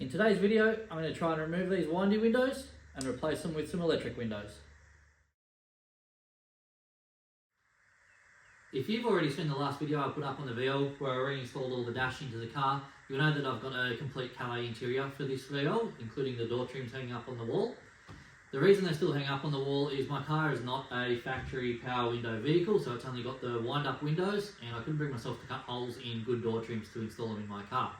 In today's video, I'm going to try and remove these windy windows and replace them with some electric windows. If you've already seen the last video I put up on the VL where I reinstalled all the dash into the car, you'll know that I've got a complete Calais interior for this VL, including the door trims hanging up on the wall. The reason they're still hanging up on the wall is my car is not a factory power window vehicle, so it's only got the wind-up windows, and I couldn't bring myself to cut holes in good door trims to install them in my car.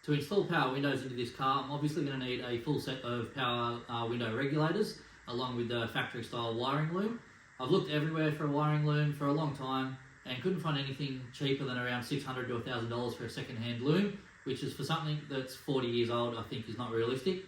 To install power windows into this car, I'm obviously going to need a full set of power window regulators, along with the factory-style wiring loom. I've looked everywhere for a wiring loom for a long time, and couldn't find anything cheaper than around $600 to $1,000 for a second-hand loom, which is for something that's 40 years old, I think is not realistic.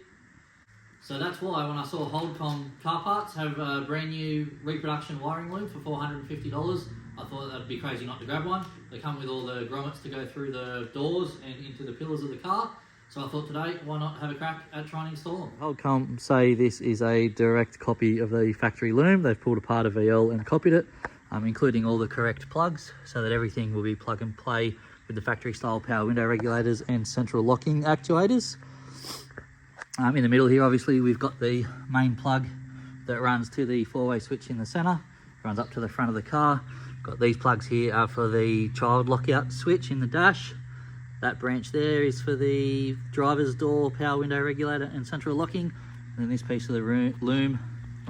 So that's why when I saw HOLDCOM car parts have a brand new reproduction wiring loom for $450, I thought that'd be crazy not to grab one. They come with all the grommets to go through the doors and into the pillars of the car. So I thought today, why not have a crack at trying to install them? HOLDCOM say this is a direct copy of the factory loom. They've pulled apart a VL and copied it, including all the correct plugs, so that everything will be plug and play with the factory style power window regulators and central locking actuators. In the middle here, obviously, we've got the main plug that runs to the four-way switch in the center, runs up to the front of the car. Got these plugs here are for the child lockout switch in the dash. That branch there is for the driver's door power window regulator and central locking. And then this piece of the loom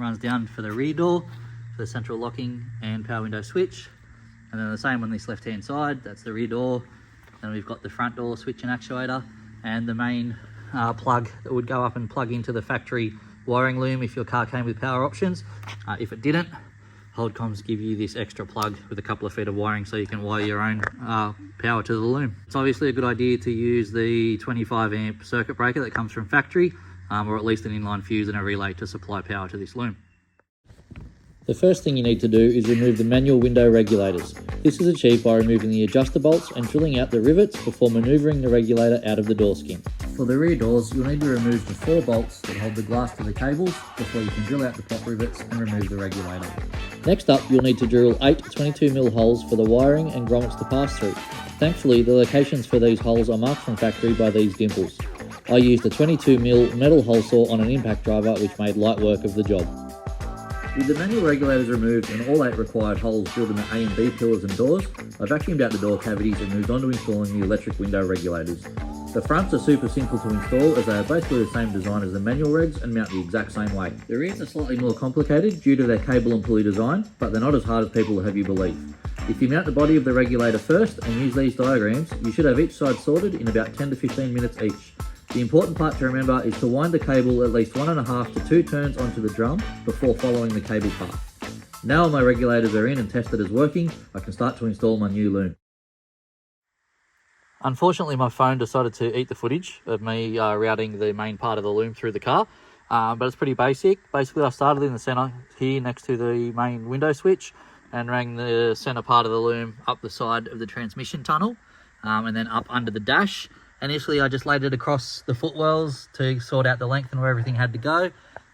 runs down for the rear door for the central locking and power window switch. And then the same on this left-hand side, that's the rear door. Then we've got the front door switch and actuator, and the main plug that would go up and plug into the factory wiring loom if your car came with power options. If it didn't, HOLDCOMs give you this extra plug with a couple of feet of wiring so you can wire your own power to the loom. It's obviously a good idea to use the 25 amp circuit breaker that comes from factory, or at least an inline fuse and a relay to supply power to this loom. The first thing you need to do is remove the manual window regulators. This is achieved by removing the adjuster bolts and drilling out the rivets before manoeuvring the regulator out of the door skin. For the rear doors, you'll need to remove the 4 bolts that hold the glass to the cables before you can drill out the top rivets and remove the regulator. Next up, you'll need to drill 8 22mm holes for the wiring and grommets to pass through. Thankfully, the locations for these holes are marked from factory by these dimples. I used a 22mm metal hole saw on an impact driver, which made light work of the job. With the manual regulators removed and all 8 required holes drilled in the A and B pillars and doors, I vacuumed out the door cavities and moved on to installing the electric window regulators. The fronts are super simple to install as they are basically the same design as the manual regs and mount the exact same way. The rears are slightly more complicated due to their cable and pulley design, but they're not as hard as people will have you believe. If you mount the body of the regulator first and use these diagrams, you should have each side sorted in about 10 to 15 minutes each. The important part to remember is to wind the cable at least 1.5 to 2 turns onto the drum before following the cable path. Now my regulators are in and tested as working, I can start to install my new loom. Unfortunately, my phone decided to eat the footage of me routing the main part of the loom through the car, but it's pretty basic. Basically, I started in the center here next to the main window switch and rang the center part of the loom up the side of the transmission tunnel and then up under the dash. Initially, I just laid it across the footwells to sort out the length and where everything had to go,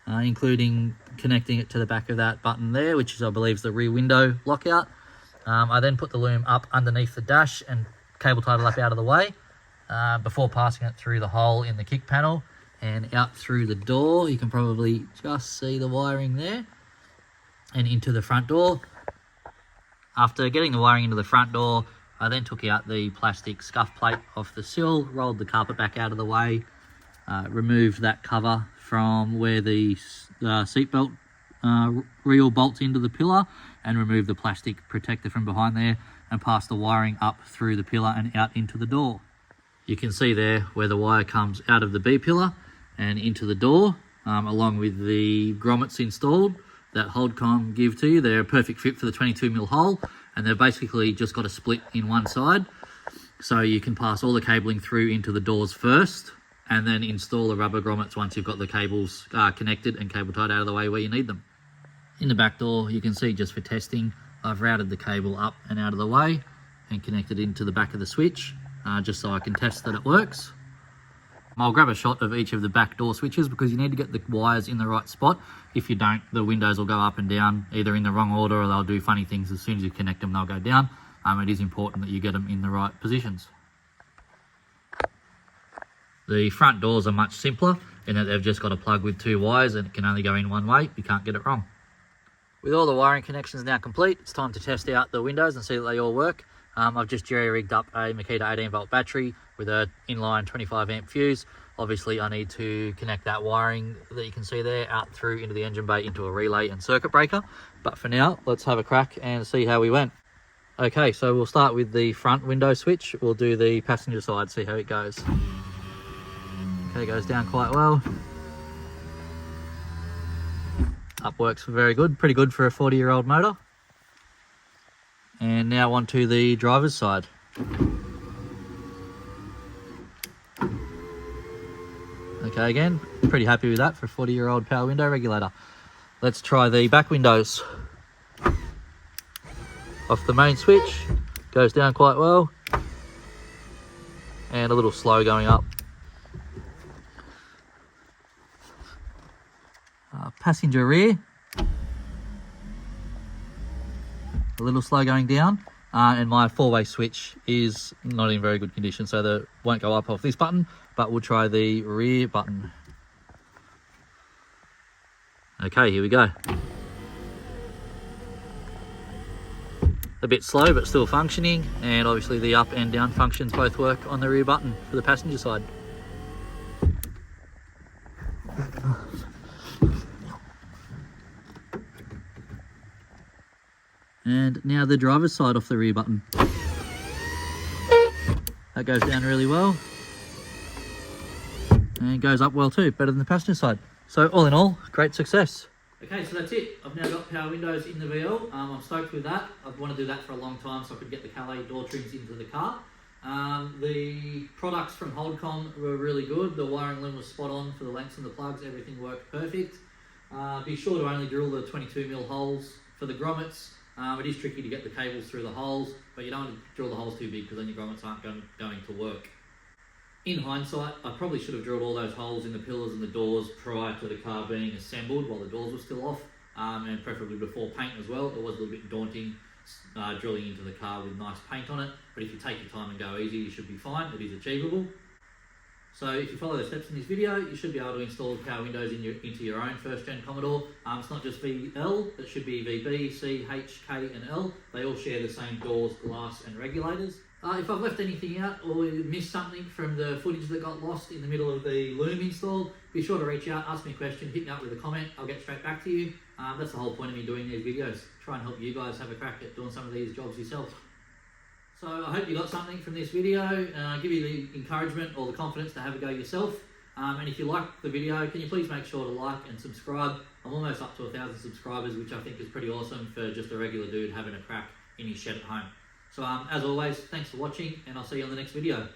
including connecting it to the back of that button there, which is, I believe, is the rear window lockout. I then put the loom up underneath the dash and cable tied it up out of the way before passing it through the hole in the kick panel and out through the door. You can probably just see the wiring there, and into the front door. After getting the wiring into the front door, I then took out the plastic scuff plate off the sill, rolled the carpet back out of the way, removed that cover from where the seatbelt reel bolts into the pillar, and removed the plastic protector from behind there, and passed the wiring up through the pillar and out into the door. You can see there where the wire comes out of the B pillar and into the door, along with the grommets installed that HOLDCOM give to you. They're a perfect fit for the 22mm hole, and they've basically just got a split in one side, so you can pass all the cabling through into the doors first and then install the rubber grommets once you've got the cables connected and cable tied out of the way where you need them. In the back door, you can see, just for testing, I've routed the cable up and out of the way and connected into the back of the switch, just so I can test that it works. I'll grab a shot of each of the back door switches because you need to get the wires in the right spot. If you don't, the windows will go up and down either in the wrong order, or they'll do funny things. As soon as you connect them, they'll go down. It is important that you get them in the right positions. The front doors are much simpler in that they've just got a plug with 2 wires and it can only go in one way. You can't get it wrong. With all the wiring connections now complete, it's time to test out the windows and see that they all work. I've just jerry-rigged up a Makita 18-volt battery with a inline 25-amp fuse. Obviously, I need to connect that wiring that you can see there out through into the engine bay into a relay and circuit breaker. But for now, let's have a crack and see how we went. Okay, so we'll start with the front window switch. We'll do the passenger side, see how it goes. Okay, it goes down quite well. Up works very good, pretty good for a 40-year-old motor. And now on to the driver's side. Okay, again, pretty happy with that for a 40-year-old power window regulator. Let's try the back windows. Off the main switch, goes down quite well. And a little slow going up. Passenger rear, a little slow going down, and my 4-way switch is not in very good condition, so that won't go up off this button, but we'll try the rear button. Okay, here we go. A bit slow but still functioning, and obviously the up and down functions both work on the rear button for the passenger side. And now the driver's side off the rear button. That goes down really well. And goes up well too, better than the passenger side. So all in all, great success. Okay, so that's it. I've now got power windows in the VL. I'm stoked with that. I've wanted to do that for a long time so I could get the Calais door trims into the car. The products from HOLDCOM were really good. The wiring loom was spot on for the lengths and the plugs. Everything worked perfect. Be sure to only drill the 22mm holes for the grommets. It is tricky to get the cables through the holes, but you don't want to drill the holes too big because then your grommets aren't going to work. In hindsight, I probably should have drilled all those holes in the pillars and the doors prior to the car being assembled while the doors were still off, and preferably before paint as well. It was a little bit daunting drilling into the car with nice paint on it, but if you take your time and go easy, you should be fine. It is achievable. So if you follow the steps in this video, you should be able to install power windows into your own first-gen Commodore. It's not just VL, it should be VB, C, H, K and L. They all share the same doors, glass and regulators. If I've left anything out or missed something from the footage that got lost in the middle of the loom install, be sure to reach out, ask me a question, hit me up with a comment, I'll get straight back to you. That's the whole point of me doing these videos, try and help you guys have a crack at doing some of these jobs yourself. So I hope you got something from this video, give you the encouragement or the confidence to have a go yourself. And if you like the video, can you please make sure to like and subscribe. I'm almost up to 1,000 subscribers, which I think is pretty awesome for just a regular dude having a crack in his shed at home. So as always, thanks for watching and I'll see you on the next video.